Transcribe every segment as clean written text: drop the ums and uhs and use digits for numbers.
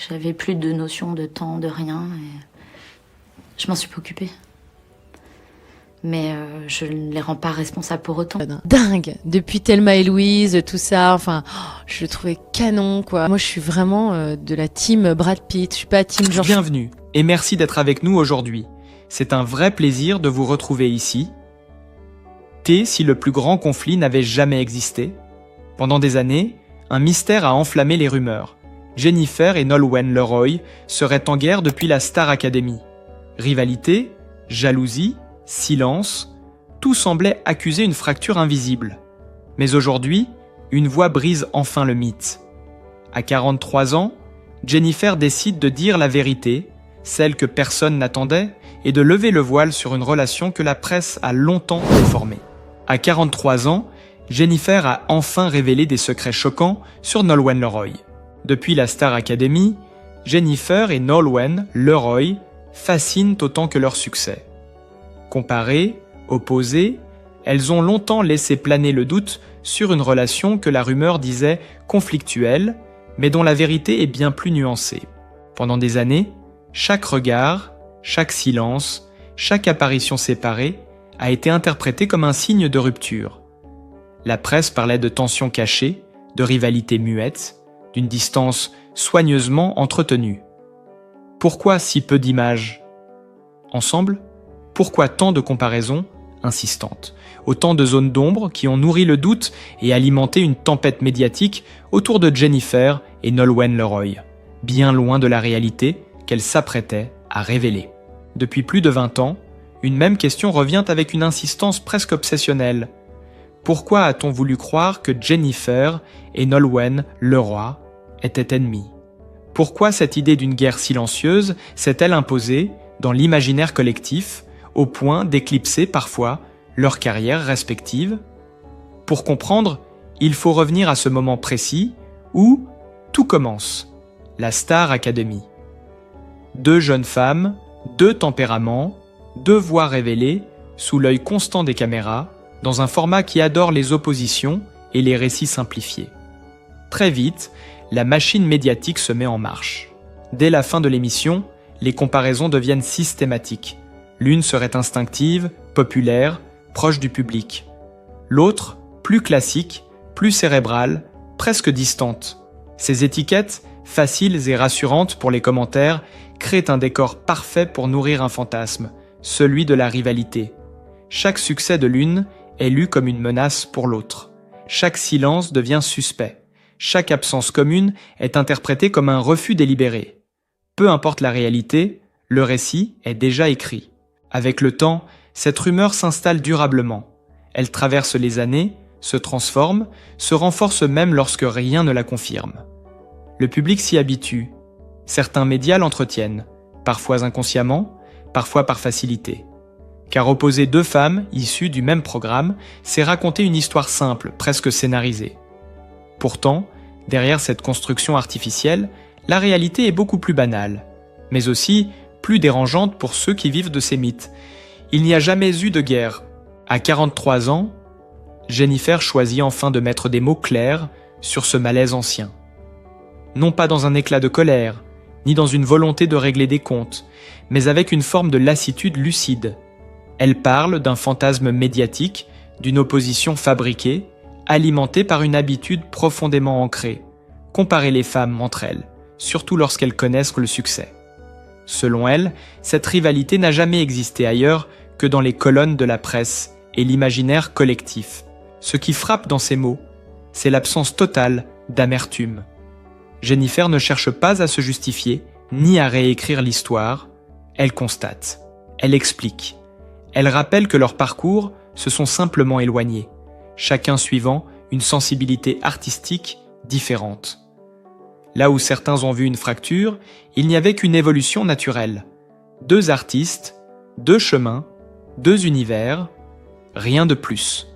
J'avais plus de notion de temps, de rien. Et je m'en suis pas occupée. Mais je ne les rends pas responsables pour autant. Dingue. Depuis Thelma et Louise, tout ça, je le trouvais canon, quoi. Moi, je suis vraiment de la team Brad Pitt. Je suis pas team George. Bienvenue et merci d'être avec nous aujourd'hui. C'est un vrai plaisir de vous retrouver ici. Si le plus grand conflit n'avait jamais existé. Pendant des années, un mystère a enflammé les rumeurs. Jennifer et Nolwenn Leroy seraient en guerre depuis la Star Academy. Rivalité, jalousie, silence, tout semblait accuser une fracture invisible. Mais aujourd'hui, une voix brise enfin le mythe. À 43 ans, Jennifer décide de dire la vérité, celle que personne n'attendait, et de lever le voile sur une relation que la presse a longtemps déformée. À 43 ans, Jennifer a enfin révélé des secrets choquants sur Nolwenn Leroy. Depuis la Star Academy, Jennifer et Nolwenn Leroy fascinent autant que leur succès. Comparées, opposées, elles ont longtemps laissé planer le doute sur une relation que la rumeur disait conflictuelle, mais dont la vérité est bien plus nuancée. Pendant des années, chaque regard, chaque silence, chaque apparition séparée a été interprété comme un signe de rupture. La presse parlait de tensions cachées, de rivalités muettes, d'une distance soigneusement entretenue. Pourquoi si peu d'images? Ensemble, pourquoi tant de comparaisons insistantes? Autant de zones d'ombre qui ont nourri le doute et alimenté une tempête médiatique autour de Jennifer et Nolwenn Leroy, bien loin de la réalité qu'elles s'apprêtaient à révéler. Depuis plus de 20 ans, une même question revient avec une insistance presque obsessionnelle. Pourquoi a-t-on voulu croire que Jennifer et Nolwenn Leroy étaient ennemies? Pourquoi cette idée d'une guerre silencieuse s'est-elle imposée dans l'imaginaire collectif au point d'éclipser parfois leurs carrières respectives? Pour comprendre, il faut revenir à ce moment précis où tout commence, la Star Academy. Deux jeunes femmes, deux tempéraments, deux voix révélées, sous l'œil constant des caméras, dans un format qui adore les oppositions et les récits simplifiés. Très vite, la machine médiatique se met en marche. Dès la fin de l'émission, les comparaisons deviennent systématiques. L'une serait instinctive, populaire, proche du public. L'autre, plus classique, plus cérébrale, presque distante. Ces étiquettes, faciles et rassurantes pour les commentaires, créent un décor parfait pour nourrir un fantasme, celui de la rivalité. Chaque succès de l'une est lu comme une menace pour l'autre. Chaque silence devient suspect. Chaque absence commune est interprétée comme un refus délibéré. Peu importe la réalité, le récit est déjà écrit. Avec le temps, cette rumeur s'installe durablement. Elle traverse les années, se transforme, se renforce même lorsque rien ne la confirme. Le public s'y habitue. Certains médias l'entretiennent, parfois inconsciemment, parfois par facilité. Car opposer deux femmes issues du même programme, c'est raconter une histoire simple, presque scénarisée. Pourtant, derrière cette construction artificielle, la réalité est beaucoup plus banale, mais aussi plus dérangeante pour ceux qui vivent de ces mythes. Il n'y a jamais eu de guerre. À 43 ans, Jennifer choisit enfin de mettre des mots clairs sur ce malaise ancien. Non pas dans un éclat de colère, ni dans une volonté de régler des comptes, mais avec une forme de lassitude lucide. Elle parle d'un fantasme médiatique, d'une opposition fabriquée, alimentée par une habitude profondément ancrée, comparer les femmes entre elles, surtout lorsqu'elles connaissent le succès. Selon elle, cette rivalité n'a jamais existé ailleurs que dans les colonnes de la presse et l'imaginaire collectif. Ce qui frappe dans ces mots, c'est l'absence totale d'amertume. Jennifer ne cherche pas à se justifier, ni à réécrire l'histoire. Elle constate, elle explique. Elle rappelle que leurs parcours se sont simplement éloignés, chacun suivant une sensibilité artistique différente. Là où certains ont vu une fracture, il n'y avait qu'une évolution naturelle. Deux artistes, deux chemins, deux univers, rien de plus,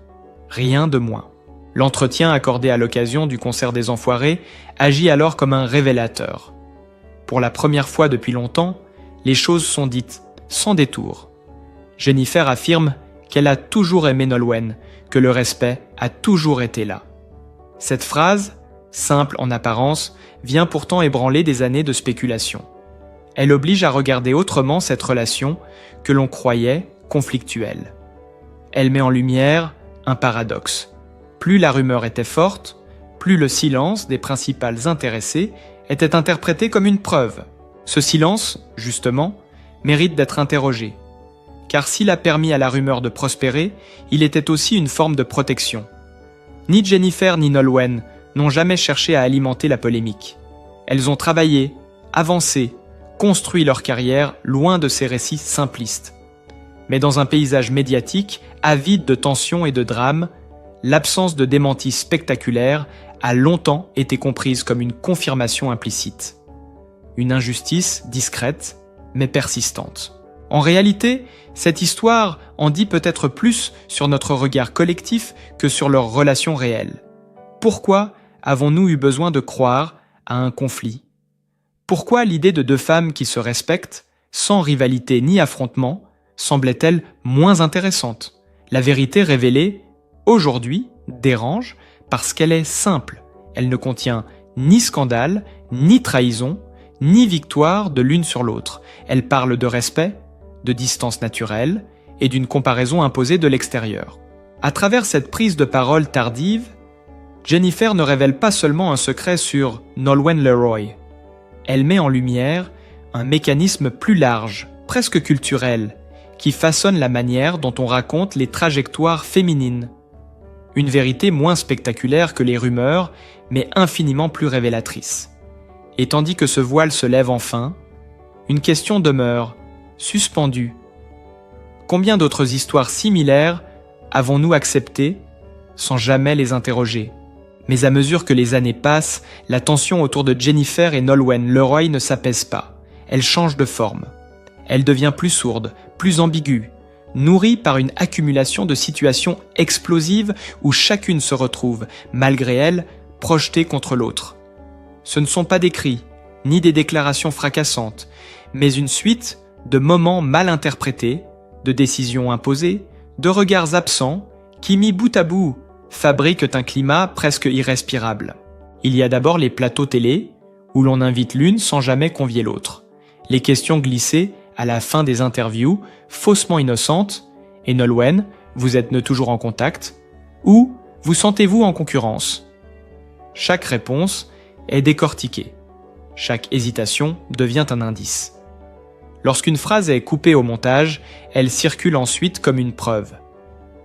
rien de moins. L'entretien accordé à l'occasion du concert des Enfoirés agit alors comme un révélateur. Pour la première fois depuis longtemps, les choses sont dites sans détour. Jennifer affirme qu'elle a toujours aimé Nolwenn, que le respect a toujours été là. Cette phrase, simple en apparence, vient pourtant ébranler des années de spéculation. Elle oblige à regarder autrement cette relation que l'on croyait conflictuelle. Elle met en lumière un paradoxe. Plus la rumeur était forte, plus le silence des principales intéressées était interprété comme une preuve. Ce silence, justement, mérite d'être interrogé. Car s'il a permis à la rumeur de prospérer, il était aussi une forme de protection. Ni Jennifer ni Nolwenn n'ont jamais cherché à alimenter la polémique. Elles ont travaillé, avancé, construit leur carrière loin de ces récits simplistes. Mais dans un paysage médiatique avide de tensions et de drames, l'absence de démentis spectaculaires a longtemps été comprise comme une confirmation implicite. Une injustice discrète, mais persistante. En réalité, cette histoire en dit peut-être plus sur notre regard collectif que sur leurs relations réelles. Pourquoi avons-nous eu besoin de croire à un conflit ? Pourquoi l'idée de deux femmes qui se respectent, sans rivalité ni affrontement, semblait-elle moins intéressante ? La vérité révélée, aujourd'hui, dérange parce qu'elle est simple. Elle ne contient ni scandale, ni trahison, ni victoire de l'une sur l'autre. Elle parle de respect, de distance naturelle et d'une comparaison imposée de l'extérieur. À travers cette prise de parole tardive, Jennifer ne révèle pas seulement un secret sur Nolwenn Leroy. Elle met en lumière un mécanisme plus large, presque culturel, qui façonne la manière dont on raconte les trajectoires féminines. Une vérité moins spectaculaire que les rumeurs, mais infiniment plus révélatrice. Et tandis que ce voile se lève enfin, une question demeure, suspendue. Combien d'autres histoires similaires avons-nous acceptées sans jamais les interroger ? Mais à mesure que les années passent, la tension autour de Jennifer et Nolwenn Leroy ne s'apaise pas. Elle change de forme. Elle devient plus sourde, plus ambiguë, nourrie par une accumulation de situations explosives où chacune se retrouve, malgré elle, projetée contre l'autre. Ce ne sont pas des cris, ni des déclarations fracassantes, mais une suite de moments mal interprétés, de décisions imposées, de regards absents qui, mis bout à bout, fabriquent un climat presque irrespirable. Il y a d'abord les plateaux télé, où l'on invite l'une sans jamais convier l'autre. Les questions glissées à la fin des interviews, faussement innocentes, et Nolwenn, vous êtes toujours en contact, ou vous sentez-vous en concurrence ? Chaque réponse est décortiquée. Chaque hésitation devient un indice. Lorsqu'une phrase est coupée au montage, elle circule ensuite comme une preuve.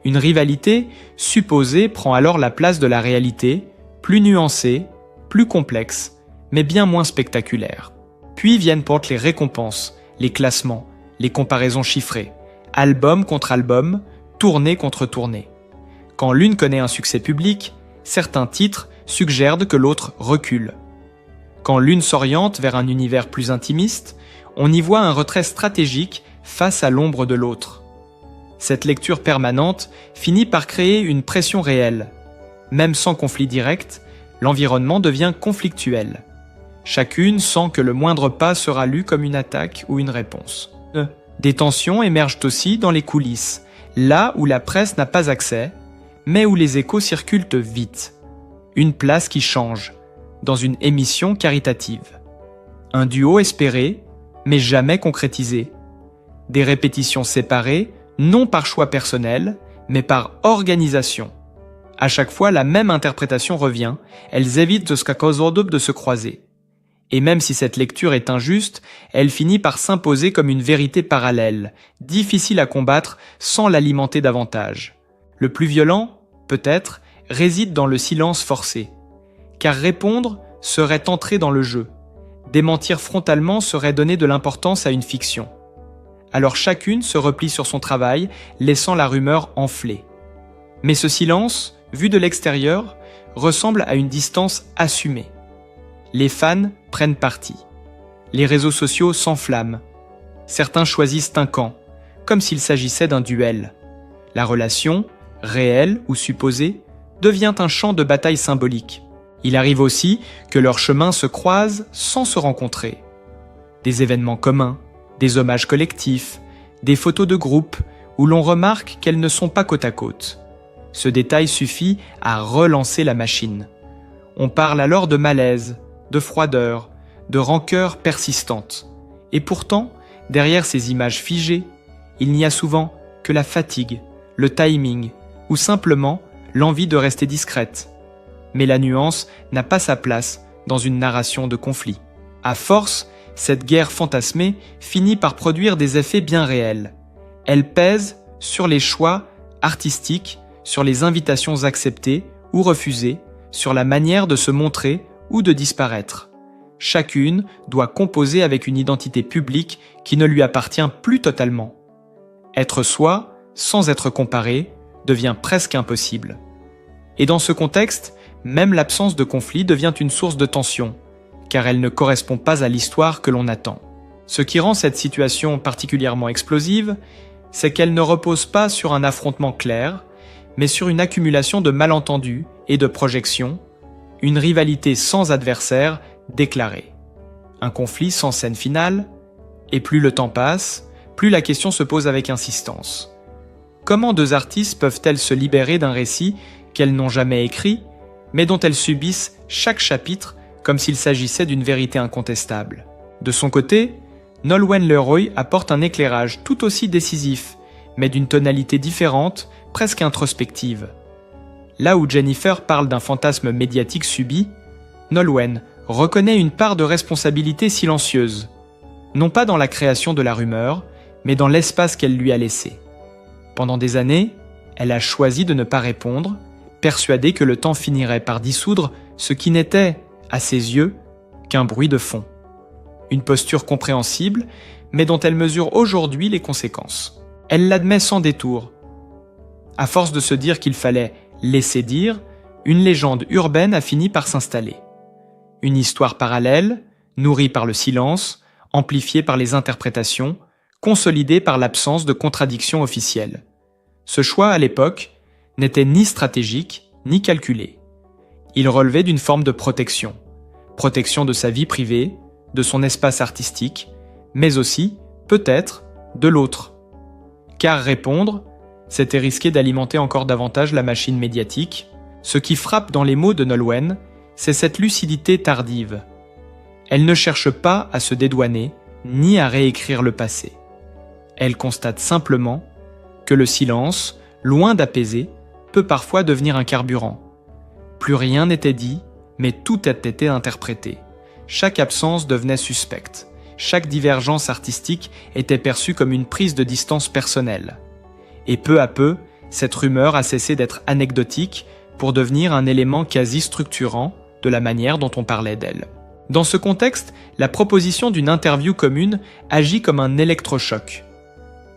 Une rivalité supposée prend alors la place de la réalité, plus nuancée, plus complexe, mais bien moins spectaculaire. Puis viennent pour les récompenses, les classements, les comparaisons chiffrées, album contre album, tournée contre tournée. Quand l'une connaît un succès public, certains titres suggèrent que l'autre recule. Quand l'une s'oriente vers un univers plus intimiste, on y voit un retrait stratégique face à l'ombre de l'autre. Cette lecture permanente finit par créer une pression réelle. Même sans conflit direct, l'environnement devient conflictuel. Chacune sent que le moindre pas sera lu comme une attaque ou une réponse. Des tensions émergent aussi dans les coulisses, là où la presse n'a pas accès, mais où les échos circulent vite. Une place qui change, dans une émission caritative. Un duo espéré, mais jamais concrétisé. Des répétitions séparées, non par choix personnel, mais par organisation. À chaque fois, la même interprétation revient, elles évitent de se croiser. Et même si cette lecture est injuste, elle finit par s'imposer comme une vérité parallèle, difficile à combattre sans l'alimenter davantage. Le plus violent, peut-être, réside dans le silence forcé. Car répondre serait entrer dans le jeu. Démentir frontalement serait donner de l'importance à une fiction. Alors chacune se replie sur son travail, laissant la rumeur enfler. Mais ce silence, vu de l'extérieur, ressemble à une distance assumée. Les fans prennent parti. Les réseaux sociaux s'enflamment. Certains choisissent un camp, comme s'il s'agissait d'un duel. La relation, réelle ou supposée, devient un champ de bataille symbolique. Il arrive aussi que leurs chemins se croisent sans se rencontrer. Des événements communs, des hommages collectifs, des photos de groupe où l'on remarque qu'elles ne sont pas côte à côte. Ce détail suffit à relancer la machine. On parle alors de malaise, de froideur, de rancœur persistante. Et pourtant, derrière ces images figées, il n'y a souvent que la fatigue, le timing, ou simplement l'envie de rester discrète. Mais la nuance n'a pas sa place dans une narration de conflit. À force, cette guerre fantasmée finit par produire des effets bien réels. Elle pèse sur les choix artistiques, sur les invitations acceptées ou refusées, sur la manière de se montrer ou de disparaître. Chacune doit composer avec une identité publique qui ne lui appartient plus totalement. Être soi, sans être comparé, devient presque impossible. Et dans ce contexte, même l'absence de conflit devient une source de tension, car elle ne correspond pas à l'histoire que l'on attend. Ce qui rend cette situation particulièrement explosive, c'est qu'elle ne repose pas sur un affrontement clair, mais sur une accumulation de malentendus et de projections, une rivalité sans adversaire déclarée. Un conflit sans scène finale, et plus le temps passe, plus la question se pose avec insistance. Comment deux artistes peuvent-elles se libérer d'un récit qu'elles n'ont jamais écrit, mais dont elles subissent chaque chapitre comme s'il s'agissait d'une vérité incontestable? De son côté, Nolwenn Leroy apporte un éclairage tout aussi décisif, mais d'une tonalité différente, presque introspective. Là où Jennifer parle d'un fantasme médiatique subi, Nolwenn reconnaît une part de responsabilité silencieuse, non pas dans la création de la rumeur, mais dans l'espace qu'elle lui a laissé. Pendant des années, elle a choisi de ne pas répondre, persuadée que le temps finirait par dissoudre ce qui n'était, à ses yeux, qu'un bruit de fond. Une posture compréhensible, mais dont elle mesure aujourd'hui les conséquences. Elle l'admet sans détour. À force de se dire qu'il fallait laisser dire, une légende urbaine a fini par s'installer. Une histoire parallèle, nourrie par le silence, amplifiée par les interprétations, consolidée par l'absence de contradiction officielle. Ce choix, à l'époque, n'était ni stratégique, ni calculé. Il relevait d'une forme de protection. Protection de sa vie privée, de son espace artistique, mais aussi, peut-être, de l'autre. Car répondre, c'était risquer d'alimenter encore davantage la machine médiatique. Ce qui frappe dans les mots de Nolwenn, c'est cette lucidité tardive. Elle ne cherche pas à se dédouaner, ni à réécrire le passé. Elle constate simplement que le silence, loin d'apaiser, peut parfois devenir un carburant. Plus rien n'était dit, mais tout a été interprété. Chaque absence devenait suspecte. Chaque divergence artistique était perçue comme une prise de distance personnelle. Et peu à peu, cette rumeur a cessé d'être anecdotique pour devenir un élément quasi structurant de la manière dont on parlait d'elle. Dans ce contexte, la proposition d'une interview commune agit comme un électrochoc.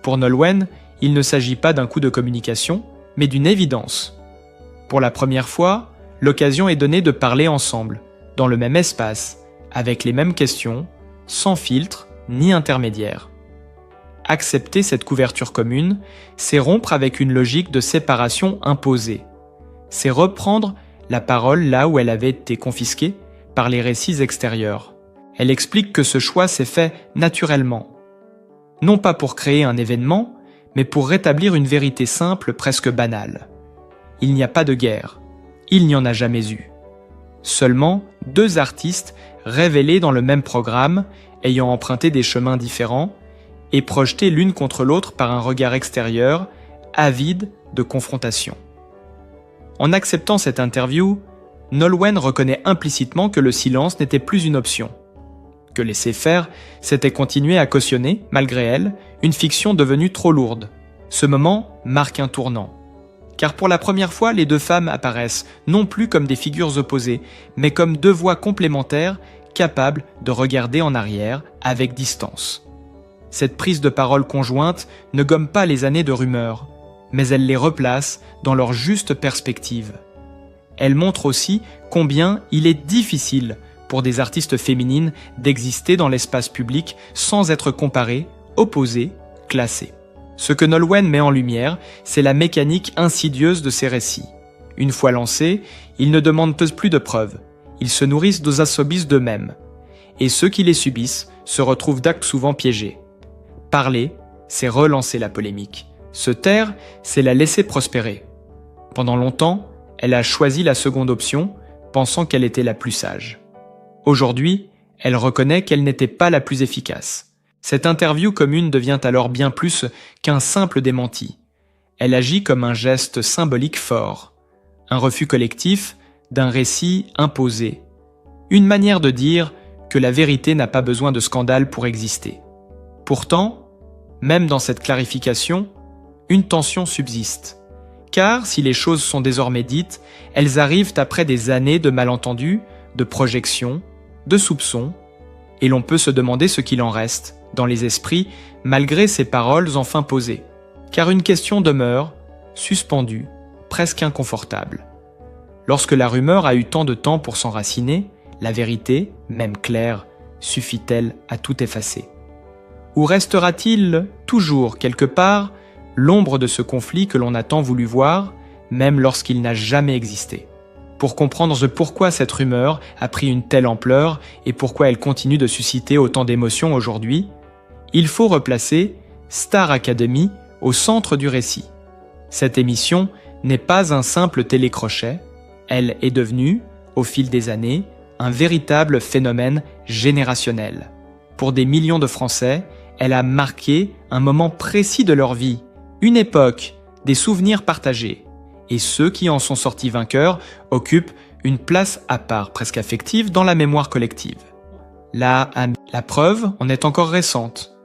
Pour Nolwenn, il ne s'agit pas d'un coup de communication, mais d'une évidence. Pour la première fois, l'occasion est donnée de parler ensemble, dans le même espace, avec les mêmes questions, sans filtre ni intermédiaire. Accepter cette couverture commune, c'est rompre avec une logique de séparation imposée. C'est reprendre la parole là où elle avait été confisquée par les récits extérieurs. Elle explique que ce choix s'est fait naturellement. Non pas pour créer un événement, mais pour rétablir une vérité simple, presque banale. Il n'y a pas de guerre. Il n'y en a jamais eu. Seulement deux artistes révélés dans le même programme, ayant emprunté des chemins différents, et projetés l'une contre l'autre par un regard extérieur, avide de confrontation. En acceptant cette interview, Nolwenn reconnaît implicitement que le silence n'était plus une option. Que laisser faire, c'était continuer à cautionner, malgré elle, une fiction devenue trop lourde. Ce moment marque un tournant. Car pour la première fois, les deux femmes apparaissent non plus comme des figures opposées, mais comme deux voix complémentaires capables de regarder en arrière avec distance. Cette prise de parole conjointe ne gomme pas les années de rumeurs, mais elle les replace dans leur juste perspective. Elle montre aussi combien il est difficile pour des artistes féminines d'exister dans l'espace public sans être comparées, opposées, classées. Ce que Nolwenn met en lumière, c'est la mécanique insidieuse de ces récits. Une fois lancés, ils ne demandent plus de preuves. Ils se nourrissent des assobices d'eux-mêmes. Et ceux qui les subissent se retrouvent d'actes souvent piégés. Parler, c'est relancer la polémique. Se taire, c'est la laisser prospérer. Pendant longtemps, elle a choisi la seconde option, pensant qu'elle était la plus sage. Aujourd'hui, elle reconnaît qu'elle n'était pas la plus efficace. Cette interview commune devient alors bien plus qu'un simple démenti. Elle agit comme un geste symbolique fort, un refus collectif d'un récit imposé, une manière de dire que la vérité n'a pas besoin de scandale pour exister. Pourtant, même dans cette clarification, une tension subsiste. Car si les choses sont désormais dites, elles arrivent après des années de malentendus, de projections, de soupçons, et l'on peut se demander ce qu'il en reste dans les esprits malgré ces paroles enfin posées. Car une question demeure, suspendue, presque inconfortable. Lorsque la rumeur a eu tant de temps pour s'enraciner, la vérité, même claire, suffit-elle à tout effacer? Ou restera-t-il toujours quelque part l'ombre de ce conflit que l'on a tant voulu voir, même lorsqu'il n'a jamais existé? Pour comprendre pourquoi cette rumeur a pris une telle ampleur et pourquoi elle continue de susciter autant d'émotions aujourd'hui, il faut replacer Star Academy au centre du récit. Cette émission n'est pas un simple télécrochet, elle est devenue, au fil des années, un véritable phénomène générationnel. Pour des millions de Français, elle a marqué un moment précis de leur vie, une époque, des souvenirs partagés. Et ceux qui en sont sortis vainqueurs occupent une place à part, presque affective, dans la mémoire collective. La preuve en est encore récente.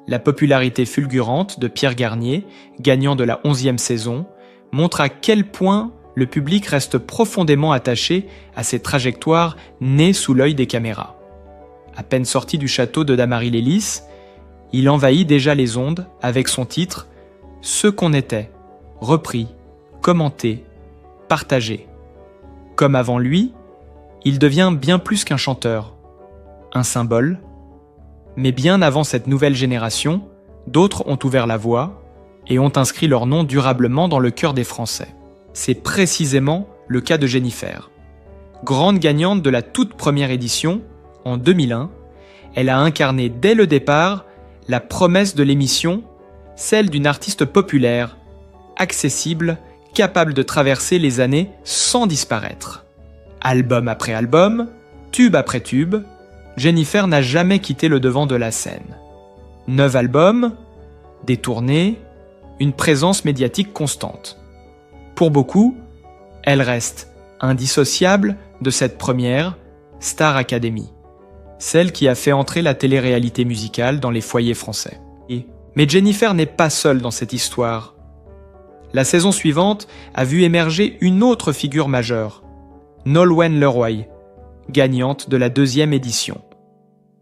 La popularité fulgurante de Pierre Garnier, gagnant de la 11e saison, montre à quel point le public reste profondément attaché à ces trajectoires nées sous l'œil des caméras. À peine sorti du château de Damary-Lélis, il envahit déjà les ondes avec son titre « Ce qu'on était », repris, commenté, partagé. Comme avant lui, il devient bien plus qu'un chanteur, un symbole. Mais bien avant cette nouvelle génération, d'autres ont ouvert la voie et ont inscrit leur nom durablement dans le cœur des Français. C'est précisément le cas de Jennifer. Grande gagnante de la toute première édition, en 2001, elle a incarné dès le départ la promesse de l'émission, celle d'une artiste populaire, accessible, capable de traverser les années sans disparaître. Album après album, tube après tube, Jennifer n'a jamais quitté le devant de la scène. 9 albums, des tournées, une présence médiatique constante. Pour beaucoup, elle reste indissociable de cette première Star Academy, celle qui a fait entrer la télé-réalité musicale dans les foyers français. Mais Jennifer n'est pas seule dans cette histoire. La saison suivante a vu émerger une autre figure majeure, Nolwenn Leroy, gagnante de la 2e édition.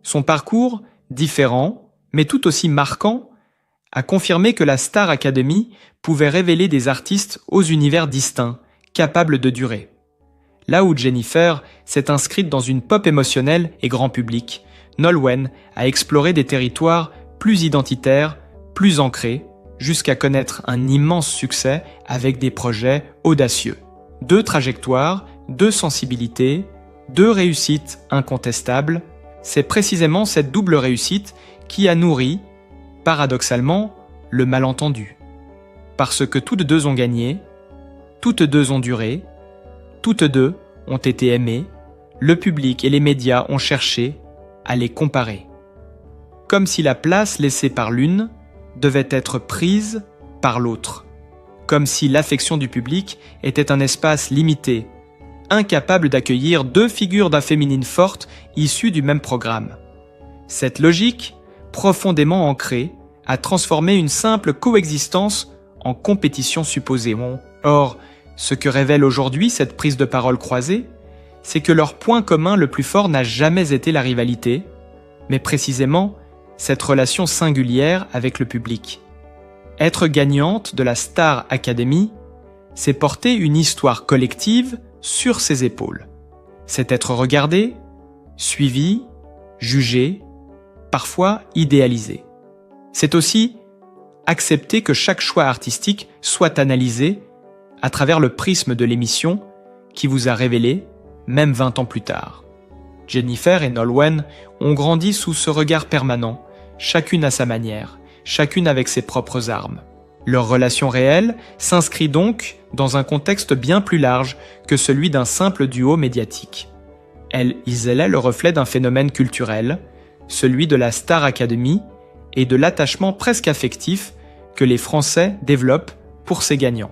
Son parcours, différent, mais tout aussi marquant, a confirmé que la Star Academy pouvait révéler des artistes aux univers distincts, capables de durer. Là où Jennifer s'est inscrite dans une pop émotionnelle et grand public, Nolwenn a exploré des territoires plus identitaires, plus ancrés, jusqu'à connaître un immense succès avec des projets audacieux. 2 trajectoires, 2 sensibilités, 2 réussites incontestables. C'est précisément cette double réussite qui a nourri, paradoxalement, le malentendu. Parce que toutes 2 ont gagné, toutes 2 ont duré, toutes 2 ont été aimées, le public et les médias ont cherché à les comparer. Comme si la place laissée par l'une devait être prise par l'autre. Comme si l'affection du public était un espace limité, incapable d'accueillir 2 figures d'un féminine forte issues du même programme. Cette logique, profondément ancrée, a transformé une simple coexistence en compétition supposée. Or, ce que révèle aujourd'hui cette prise de parole croisée, c'est que leur point commun le plus fort n'a jamais été la rivalité, mais précisément cette relation singulière avec le public. Être gagnante de la Star Academy, c'est porter une histoire collective sur ses épaules. C'est être regardé, suivi, jugé, parfois idéalisé. C'est aussi accepter que chaque choix artistique soit analysé à travers le prisme de l'émission qui vous a révélé, même 20 ans plus tard. Jennifer et Nolwenn ont grandi sous ce regard permanent, chacune à sa manière, chacune avec ses propres armes. Leur relation réelle s'inscrit donc dans un contexte bien plus large que celui d'un simple duo médiatique. Ils étaient le reflet d'un phénomène culturel, celui de la Star Academy et de l'attachement presque affectif que les Français développent pour ces gagnants.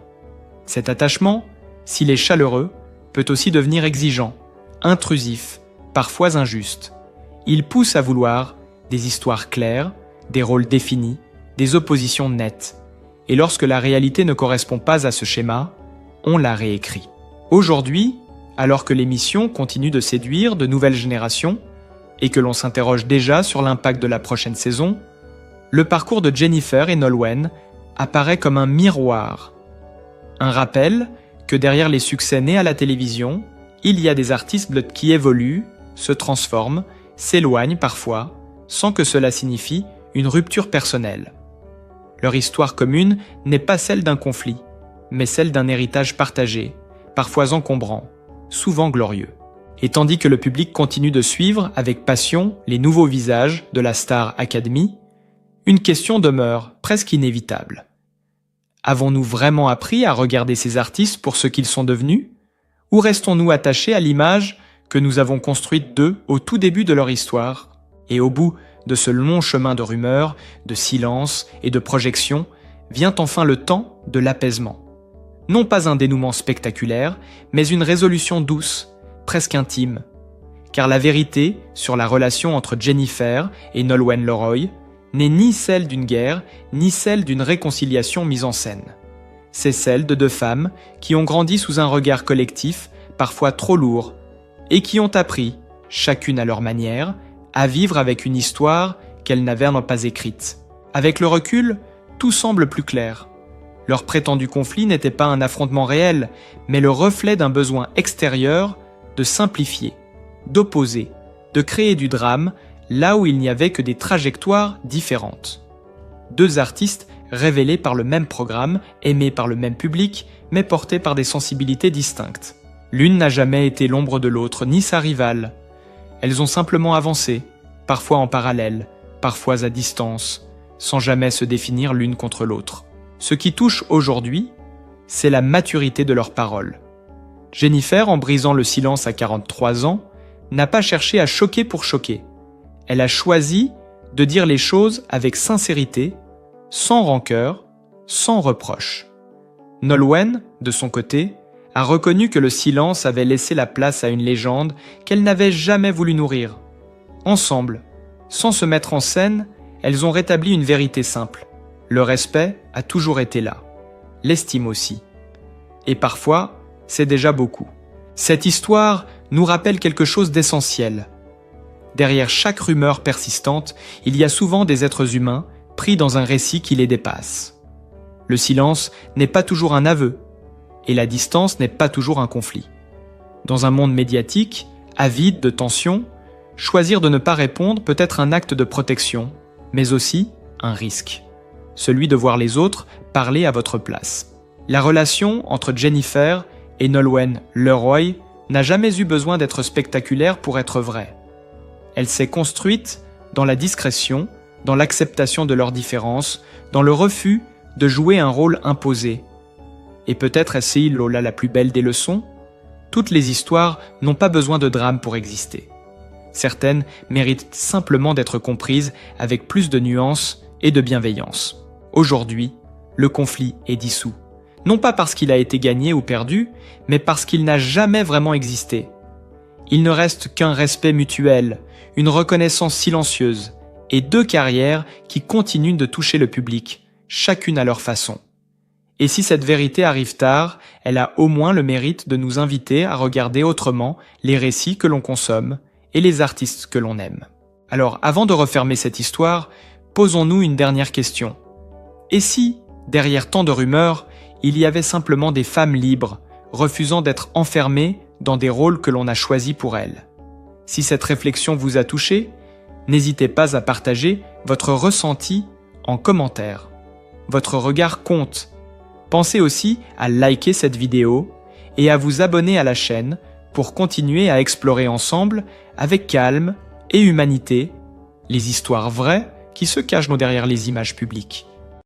Cet attachement, s'il est chaleureux, peut aussi devenir exigeant, intrusif, parfois injuste. Il pousse à vouloir des histoires claires, des rôles définis, des oppositions nettes. Et lorsque la réalité ne correspond pas à ce schéma, on la réécrit. Aujourd'hui, alors que l'émission continue de séduire de nouvelles générations et que l'on s'interroge déjà sur l'impact de la prochaine saison, le parcours de Jennifer et Nolwenn apparaît comme un miroir. Un rappel que derrière les succès nés à la télévision, il y a des artistes qui évoluent, se transforment, s'éloignent parfois, sans que cela signifie une rupture personnelle. Leur histoire commune n'est pas celle d'un conflit, mais celle d'un héritage partagé, parfois encombrant, souvent glorieux. Et tandis que le public continue de suivre avec passion les nouveaux visages de la Star Academy, une question demeure presque inévitable. Avons-nous vraiment appris à regarder ces artistes pour ce qu'ils sont devenus? Ou restons-nous attachés à l'image que nous avons construite d'eux au tout début de leur histoire? Et au bout de ce long chemin de rumeurs, de silence et de projections, vient enfin le temps de l'apaisement. Non pas un dénouement spectaculaire, mais une résolution douce, presque intime. Car la vérité sur la relation entre Jennifer et Nolwenn Leroy n'est ni celle d'une guerre, ni celle d'une réconciliation mise en scène. C'est celle de deux femmes qui ont grandi sous un regard collectif, parfois trop lourd, et qui ont appris, chacune à leur manière, à vivre avec une histoire qu'elles n'avaient pas écrite. Avec le recul, tout semble plus clair. Leur prétendu conflit n'était pas un affrontement réel, mais le reflet d'un besoin extérieur de simplifier, d'opposer, de créer du drame là où il n'y avait que des trajectoires différentes. Deux artistes révélés par le même programme, aimés par le même public, mais portés par des sensibilités distinctes. L'une n'a jamais été l'ombre de l'autre, ni sa rivale. Elles ont simplement avancé, parfois en parallèle, parfois à distance, sans jamais se définir l'une contre l'autre. Ce qui touche aujourd'hui, c'est la maturité de leurs paroles. Jennifer, en brisant le silence à 43 ans, n'a pas cherché à choquer pour choquer. Elle a choisi de dire les choses avec sincérité, sans rancœur, sans reproche. Nolwenn, de son côté, a reconnu que le silence avait laissé la place à une légende qu'elle n'avait jamais voulu nourrir. Ensemble, sans se mettre en scène, elles ont rétabli une vérité simple. Le respect a toujours été là. L'estime aussi. Et parfois, c'est déjà beaucoup. Cette histoire nous rappelle quelque chose d'essentiel. Derrière chaque rumeur persistante, il y a souvent des êtres humains pris dans un récit qui les dépasse. Le silence n'est pas toujours un aveu, et la distance n'est pas toujours un conflit. Dans un monde médiatique, avide de tension, choisir de ne pas répondre peut être un acte de protection, mais aussi un risque. Celui de voir les autres parler à votre place. La relation entre Jennifer et Nolwenn Leroy n'a jamais eu besoin d'être spectaculaire pour être vraie. Elle s'est construite dans la discrétion, dans l'acceptation de leurs différences, dans le refus de jouer un rôle imposé. Et peut-être est-ce la plus belle des leçons? Toutes les histoires n'ont pas besoin de drame pour exister. Certaines méritent simplement d'être comprises avec plus de nuances et de bienveillance. Aujourd'hui, le conflit est dissous. Non pas parce qu'il a été gagné ou perdu, mais parce qu'il n'a jamais vraiment existé. Il ne reste qu'un respect mutuel, une reconnaissance silencieuse, et deux carrières qui continuent de toucher le public, chacune à leur façon. Et si cette vérité arrive tard, elle a au moins le mérite de nous inviter à regarder autrement les récits que l'on consomme et les artistes que l'on aime. Alors, avant de refermer cette histoire, posons-nous une dernière question. Et si, derrière tant de rumeurs, il y avait simplement des femmes libres, refusant d'être enfermées dans des rôles que l'on a choisis pour elles? Si cette réflexion vous a touché, n'hésitez pas à partager votre ressenti en commentaire. Votre regard compte. Pensez aussi à liker cette vidéo et à vous abonner à la chaîne pour continuer à explorer ensemble, avec calme et humanité, les histoires vraies qui se cachent derrière les images publiques.